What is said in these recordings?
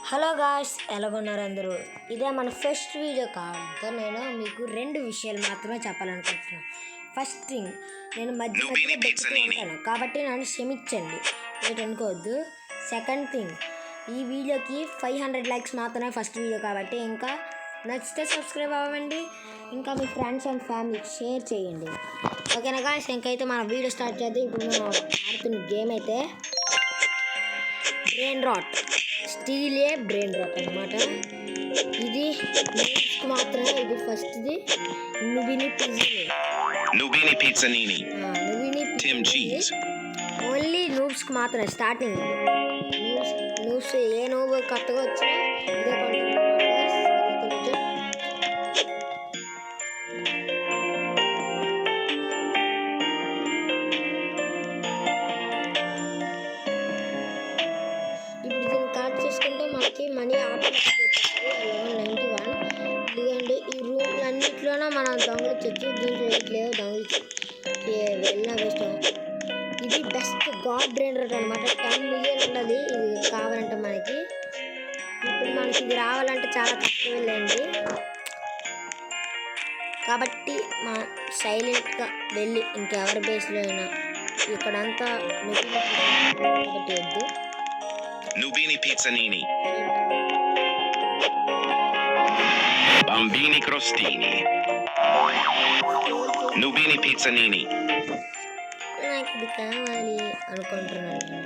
Hello guys, ఎలాగొన్నారు అందరూ? ఇదే మన ఫస్ట్ వీడియో కావడంతో నేను మీకు రెండు విషయాలు మాత్రమే చెప్పాలనుకుంటున్నాను. ఫస్ట్ థింగ్, నేను మధ్య ఉంటాను కాబట్టి నన్ను క్షమించండి, అనుకోవద్దు. సెకండ్ థింగ్, ఈ వీడియోకి 500 లైక్స్ మాత్రమే ఫస్ట్ వీడియో కాబట్టి ఇంకా నచ్చితే సబ్స్క్రైబ్ అవ్వండి, ఇంకా మీ ఫ్రెండ్స్ అండ్ ఫ్యామిలీకి షేర్ చేయండి. ఓకేనా గాయ్స్? ఇంకైతే మన వీడియో స్టార్ట్ చేద్దాం. ఇప్పుడు మనం ఆడుతున్న గేమ్ అయితే బ్రెయిన్ రాట్, స్టీలే బ్రెయిన్ రాట్ అనమాట. ఇది నూబ్స్కి మాత్రమే. ఇది ఫస్ట్ది నుబిని పిజ్జాని, ఓన్లీ నూబ్స్కి మాత్రమే స్టార్టింగ్. నూబ్స్ ఏ నూబ్ కొత్తగా వచ్చినా ఇదే కొంటారు. మనీ $91. ఎందుకంటే ఈ రూమ్లన్నింటిలోనూ మనం దొంగలించవచ్చు. దీంట్లో ఎట్లేదో దొంగలించి వెళ్ళినా వేస్ట్. ఇది బెస్ట్ గాడ్ బ్రెయిన్ రాట్ అనమాట. 10 మిలియన్ ఉన్నది ఇది కావాలంటే మనకి. ఇప్పుడు మనకి ఇది రావాలంటే చాలా కష్టమేలేండి. కాబట్టి మనం సైలెంట్గా వెళ్ళి ఇంకెవరి బేస్లో అయినా ఇక్కడంతా కాబట్టి వద్దు. Nubini Pizzanini, Bambini Crostini, Nubini Pizzanini. నాకు ఇది కావాలి అనుకుంటున్నాను.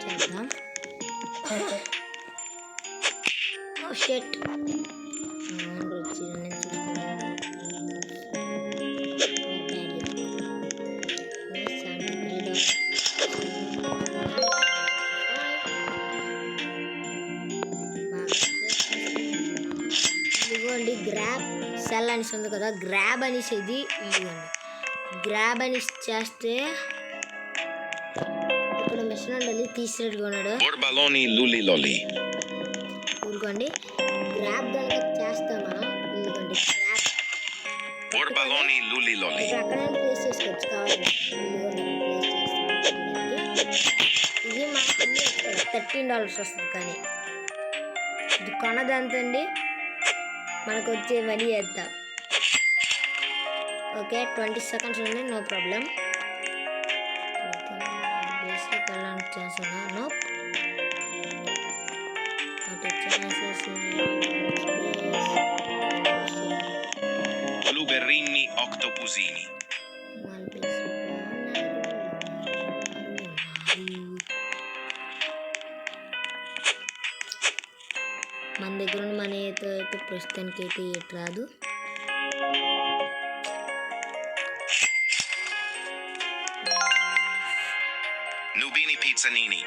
చేద్దాం. షెట్ ఇదిగోండి, గ్రాబ్ సెల్ అనేసి ఉంది కదా, గ్రాబ్ అనేసి ఇది ఇదిగోండి. గ్రాబ్ అనేసి చేస్తే మిషన్ ఉండాలి, తీసినట్టుగా ఉన్నాడు. ఊరుకోండి. గ్రాబ్ కనుక చేస్తాం మనం. ఇదిగోండి గ్రాబ్ అక్కడ ప్లేస్ చేసుకోవచ్చు కావాలి. ఇది మనకి $13 వస్తుంది. కానీ ఇది కొనదంతండి, మనకు వచ్చే మనీ ఎంత. ఓకే, 20 seconds ఉంది, no problem. No. Blueberrini Octopusini. మన దగ్గర ఉన్న మనీ అయితే ప్రస్తుతానికి అయితే ఏటి రాదు. Nubini Pizzanini.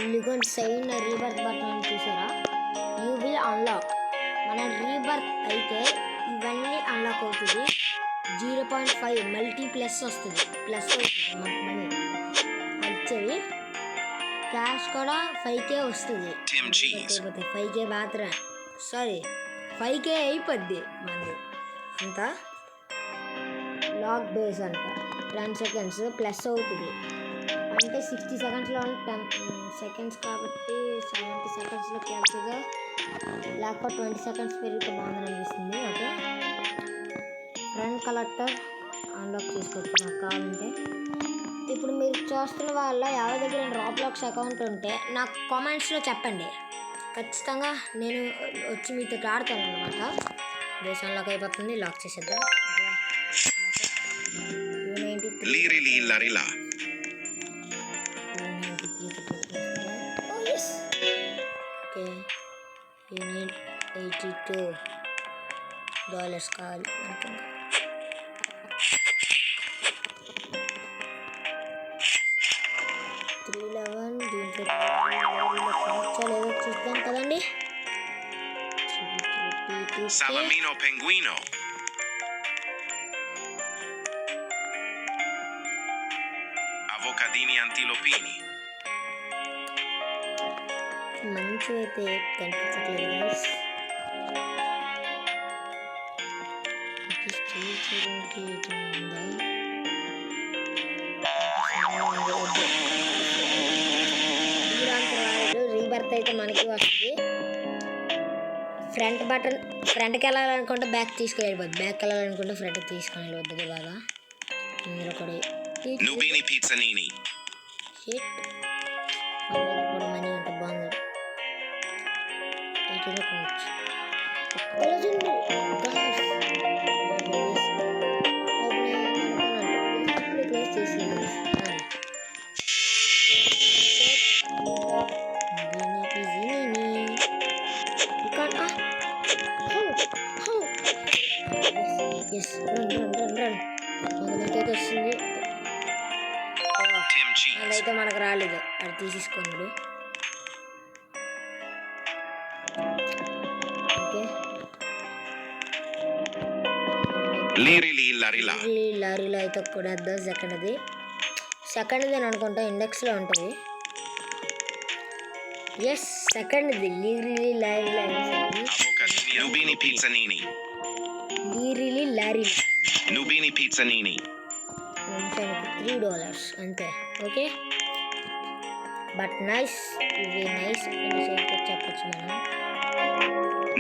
ఇదిగోండి సైడ్ రీబర్త్ బటన్ చూసారా? You will unlock. మన రీబర్త్ అయితే ఇవన్నీ అన్లాక్ అవుతుంది. 0.5 మల్టీ ప్లస్ వస్తుంది. ప్లస్ అవుతుంది మనకు మనీ వచ్చేవి. క్యాష్ కూడా 5K వస్తుంది. 5K మాత్రం, సారీ 5K అయిపోద్ది మనది అంతా. లాక్ బేస్ అంట 10 seconds ప్లస్ అవుతుంది. అంటే 60 secondsలో 10 seconds కాబట్టి 70 secondsలోకి వెళ్తుందో, లేకపోతే 20 seconds పెరిగితే బాగుందని అనిపిస్తుంది. ఓకే, ఫ్రంట్ కలెక్టర్ అన్లాక్ చేసుకోవచ్చు నాకు కావాలంటే. ఇప్పుడు మీరు చూస్తున్న వాళ్ళ ఎవరి దగ్గర రాబ్లాక్స్ అకౌంట్ ఉంటే నాకు కామెంట్స్లో చెప్పండి. ఖచ్చితంగా నేను వచ్చి మీతో ఆడతాను అనమాట. బేస్ అన్లాక్ అయిపోతుంది, లాక్ చేసేద్దాం. ఓకే, $82 కావాలి అనుకుంటా. 311 దీంట్లో లేదో చూద్దాం కదండి. Salamino Penguino. Avocadini antilopini. మంచిగా అయితే కనిపించట్లేదు గైస్. స్టీల్ చూడండి ఉందా. రీబర్త్ అయితే మనకి వస్తుంది. ఫ్రంట్కి వెళ్ళాలనుకుంటే బ్యాక్ తీసుకుని వెళ్ళిపోద్ది, బ్యాక్ వెళ్ళాలనుకుంటే ఫ్రంట్ తీసుకొని వెళ్ళిపోద్ది బాగా. ఇందులో కూడా Nubini Pizzanini. కూడా మనీ అంటే బాగుంది. వీటిలో కొనవచ్చు. క్లోజ్ చేసి వస్తుంది. Tim cheese. అదైతే మనకు రాలేదు, అది తీసేసుకున్నాడు. Okay, Liri Larila. లారీలో అయితే కూడా సెకండ్ది అని అనుకుంటా, ఇండెక్స్లో ఉంటుంది. ఎస్, సెకండ్ది లారీలో. Avocadini. Nubini Pizzanini. లారీలో Nubini Pizzanini. $3 అంతే. ఓకే, బట్ నైస్, ఇవి నైస్ అని చెప్పచ్చు మనం.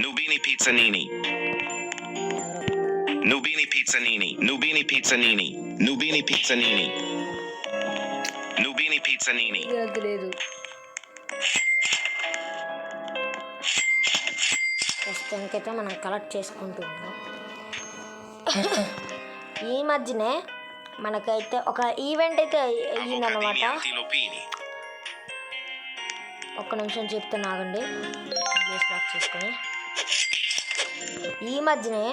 Nubini Pizzanini. Nubini Pizzanini. Nubini Pizzanini. Nubini Pizzanini. Nubini Pizzanini. అది లేదు. ప్రస్తుతానికైతే మనం కలెక్ట్ చేసుకుంటున్నాం. ఈ మధ్యనే మనకైతే ఒక ఈవెంట్ అయితే అయ్యిందన్నమాట. Antilopini. ఒక్క నిమిషం చెప్తున్నా, ఆగండి. లాక్ చేసుకొని. ఈ మధ్యనే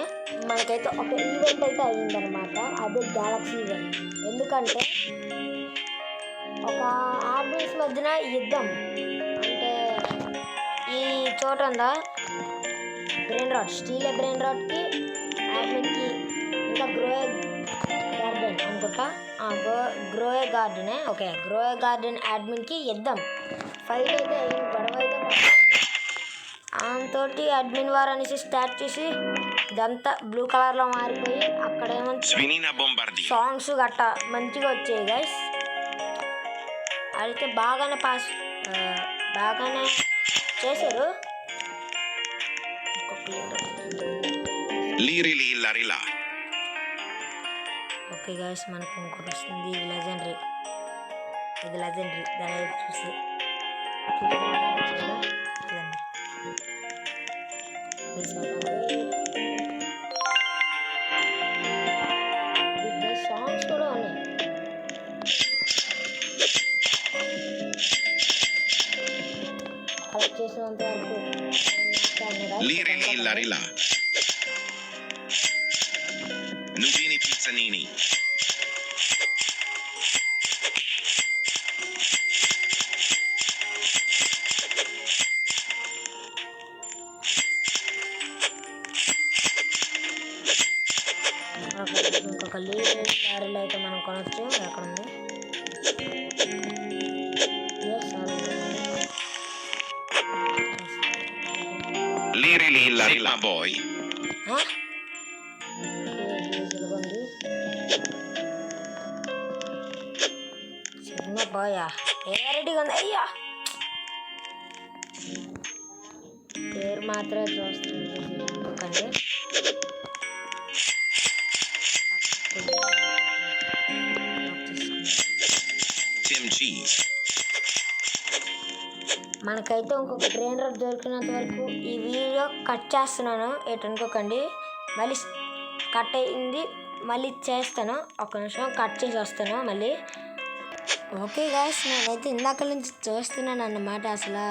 మనకైతే ఒక ఈవెంట్ అయితే అయ్యిందనమాట. అదే గ్యాలక్సీ ఈవెంట్. ఎందుకంటే ఒక ఆర్మీస్ మధ్యన యుద్ధం, అంటే ఈ చోట ఉందా బ్రెయిన్ రాడ్, స్టీల్ బ్రెయిన్ రాడ్కి ఆర్మీకి, ఇంకా గ్రోయే గార్డెన్ అనుకుంటా, గ్రోయే గార్డెనే. ఓకే, గ్రోయే గార్డెన్ అడ్మిన్కి యుద్ధం, ఫైట్ అయితే అయ్యింది, గొడవ అయితే దాంతో అడ్మిన్ వారు అనేసి స్టార్ట్ చేసి ఇదంతా బ్లూ కలర్లో మారిపోయి అక్కడేమో Svinina Bombardier. సాంగ్స్ గట్ట మంచిగా వచ్చాయి గైస్. అయితే బాగానే చేశారు. Liri Larila. ఓకే గైస్, మనకు ఇంకోటి వస్తుంది. ఇది లెజెండరీ, దాని చూసి సాంగ్స్ కూడా ఉన్నాయి. కలెక్ట్ చేసినంత వరకు Liri Larila. Nubini Pizzanini. ఇంకొక లారీలో అయితే మనం కొనవచ్చు. ఎక్కడ ఉంది? Liri Larila boy. చిన్న బాయా, రెడీగా ఉంది. అయ్యా, పేరు మాత్రమే చూస్తుంది. Tim cheese. మనకైతే ఇంకొక ట్రైనర్ దొరికినంత వరకు ఈ వీడియో కట్ చేస్తున్నాను. అనుకోకండి, మళ్ళీ కట్ అయింది, మళ్ళీ చేస్తాను. ఒక్క నిమిషం కట్ చేసి వస్తాను మళ్ళీ. ఓకే గాయ్స్, నేనైతే ఇందాక నుంచి చూస్తున్నాను అన్నమాట, అసలు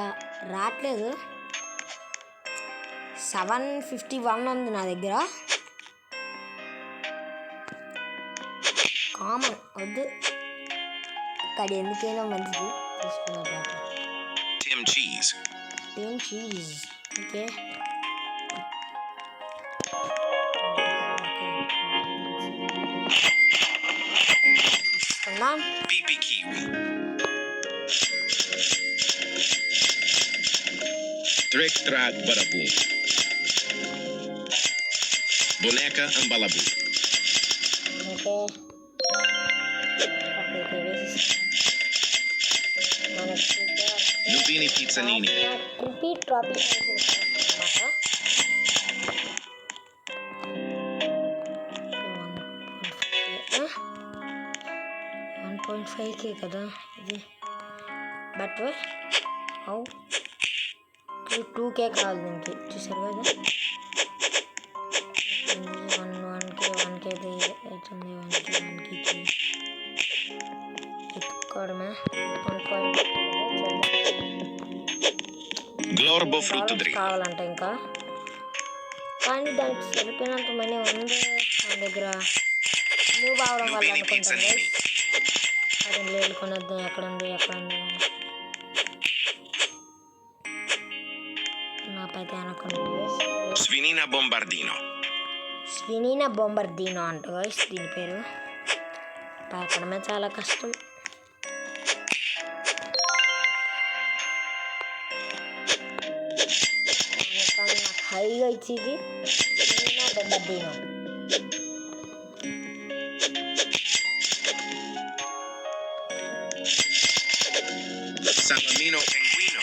రావట్లేదు. 751 ఉంది నా దగ్గర. కామన్ వద్దు, ఇక్కడ ఎందుకైనా మంచిది తీసుకున్నా. Tim cheese. Okay, PP Kiwi kiwi. Trick track baraboom. Boneca ambalabu. Okay okay మనకు Nubini Pizzanini. రిపీట్ ట్రాఫీ అనమాట 1.5K కదా ఇది బట్ హౌ 2K కావాలి దీనికి చూసారు కదా 1K అవుతుంది 1K ఎత్తుకోవడమే 1.5 Glorbo frutto dritto. కావాలంట ఇంకా కానీ దానికి సరిపోయినంత మనీ ఉంది మన దగ్గర మూవ్ అవడం వల్ల Nubini అనుకుంటాను Pizzanini. అది లేదు కొనొద్దాం ఎక్కడుంది నాకైతే అనుకున్నాను Svinina bombardino. స్వినీనా బొంబర్దీనో అంట guys దీని పేరు పలకడమే చాలా కష్టం కానీ నాకు హైగా ఇచ్చేది స్వినీనా బొంబర్దీనో Salamino pinguino.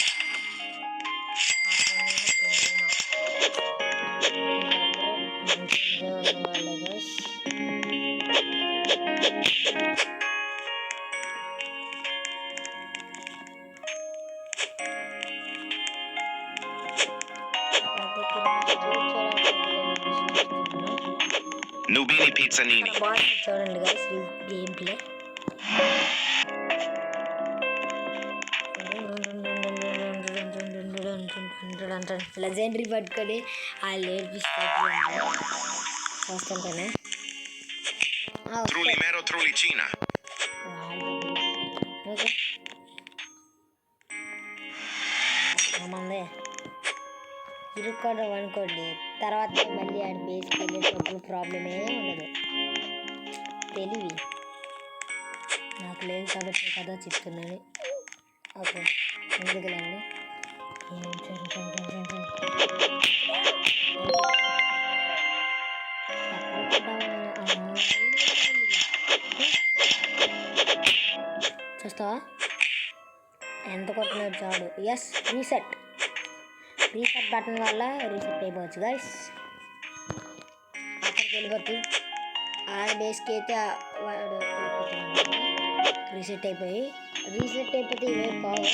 Nubini Pizzanini. బాగుంది చూడండి గైస్ గేమ్ ప్లే లెజెండరీ పట్టుకొని వాళ్ళు నేర్పిస్తారు చూస్తుంటానే Trulimero Trulicina. ఓకే మందే ఇరుక్కోవడం అనుకోండి తర్వాత మళ్ళీ ఆడ బేస్కి వెళ్ళేటప్పుడు ప్రాబ్లమే ఉండదు తెలివి నాకు లేదు కాబట్టి కదా చెప్తున్నాను ఓకే ఎందుకులేండి చూస్తావా ఎంత కొట్టినాడు చాడు ఎస్ రీసెట్ బటన్ వల్ల రీసెట్ అయిపోవచ్చు గైస్ అక్కడికి వెళ్ళిపోతుంది ఆడ బేస్కి అయితే వాడు రీసెట్ అయిపోతే ఇవే కావు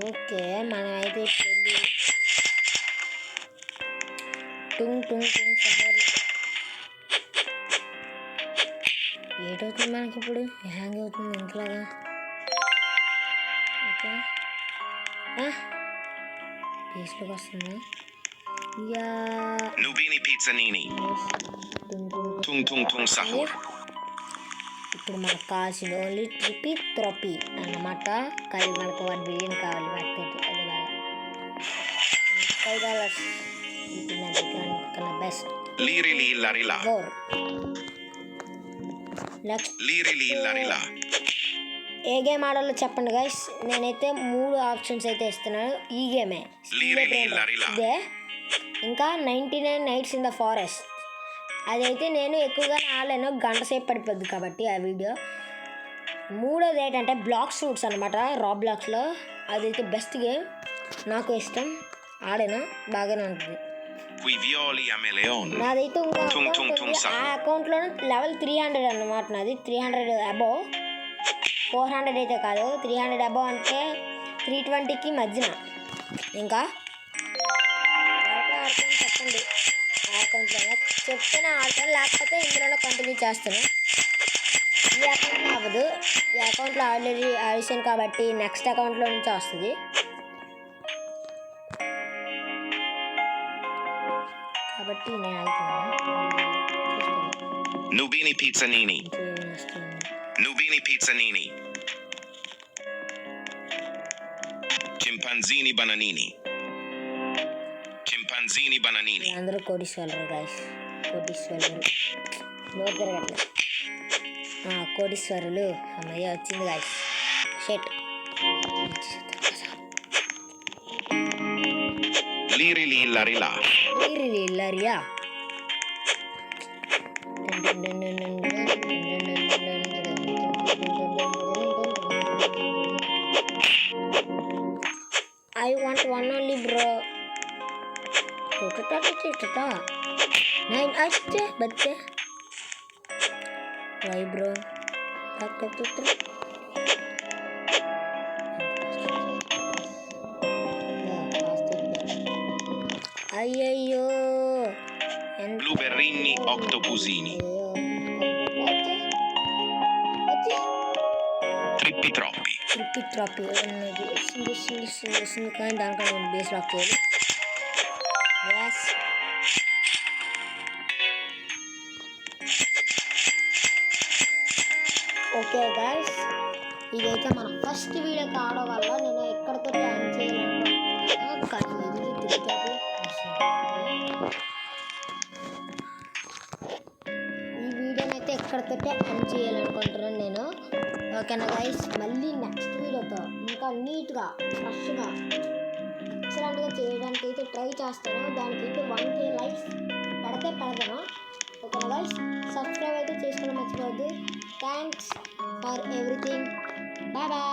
ఓకే మనమైతే ఇప్పుడు టుంగ్ సఫర్ ఏటవుతుంది మనకి ఇప్పుడు హ్యాంగ్ అవుతుంది ఇంట్లాగా ఓకే టేస్ట్లోకి వస్తుంది yeah Nubini Pizzanini. Tung tung tung sahur. ఇప్పుడు మనకు కావాల్సిన ఓన్లీ త్రొపీ అన్నమాట కానీ మనకు 1 బిలియన్ కావాలి వాటితోటి అది బాగా $5 ఇప్పుడు నా దగ్గర కన్నా best Liri li la rila. Four next Liri li la rila. ఏ గేమ్ ఆడాలో చెప్పండి గైస్ నేనైతే 3 ఆప్షన్స్ అయితే ఇస్తున్నాను ఈ గేమే Liri li la rila. ఇదే ఇంకా 99 నైట్స్ ఇన్ ద ఫారెస్ట్ అదైతే నేను ఎక్కువగా ఆడలేను గంట సేపు పడిపోద్ది కాబట్టి ఆ వీడియో మూడోది ఏంటంటే బ్లాక్ షూట్స్ అనమాట రాబ్లాక్స్లో అదైతే బెస్ట్ గేమ్ నాకు ఇష్టం ఆడాను బాగానే ఉంటుంది Qui violi a meleon. నాదైతే ఇంకో tung, tung, account tung, ఉంది. ఆ అకౌంట్లో లెవెల్ 300 అన్నమాట నాది 300 అబోవ్ 400 అయితే కాదు 300 అబోవ్ అంటే 320కి మధ్యన ఇంకా ఆడుకొని చెప్పండి ఆ అకౌంట్లోనే చెప్తేనే ఆడతాను లేకపోతే ఇందులోనే కంటిన్యూ చేస్తాను ఈ అకౌంట్లో అవ్వదు ఈ అకౌంట్లో ఆల్రెడీ ఆడిషన్ కాబట్టి నెక్స్ట్ అకౌంట్లో నుంచి వస్తుంది కాబట్టి నేను వెళ్తున్నాను. Nubini Pizzanini. Nubini Pizzanini. Chimpanzini Bananini. Chimpanzini Bananini. అందరూ కోటీశ్వరులు గైస్, కోటీశ్వరులు నోరు తిరగట్లేదు. కోటీశ్వరులు అమ్మయ్య వచ్చింది గైస్. షెట్ Liri lilla rila. ఇల్లరియా I want one only bro. Nine अच्छे बच्चे. Why bro? అయ్యయ్యో Blueberrini octopusini. Trippi troppi. ట్రాపీ కానీ దానికన్నా బేస్ లాక్ చేయాలి. గ్యాస్ ఓకే గైస్, ఇదైతే మన ఫస్ట్ వీడియో కావడం వల్ల నేను ఎక్కడితో ప్లాన్ చేయాలనుకుంటున్నాను. కానీ ఇది తిరుగుతుంది. ఈ వీడియోని అయితే ఎక్కడితోటే ఎండ్ చేయాలనుకుంటున్నాను నేను. ఓకేనా గైస్, మళ్ళీ నెక్స్ట్ వీడియోతో ఇంకా నీట్గా ఫ్రెష్గా ఎక్సలెంట్గా చేయడానికి అయితే ట్రై చేస్తాను. దానికైతే 1K లైక్స్ పెడతాను. ఓకేనా గైస్, సబ్స్క్రైబ్ అయితే చేసుకోవడం మర్చిపోవద్దు. Thanks for everything. Bye bye.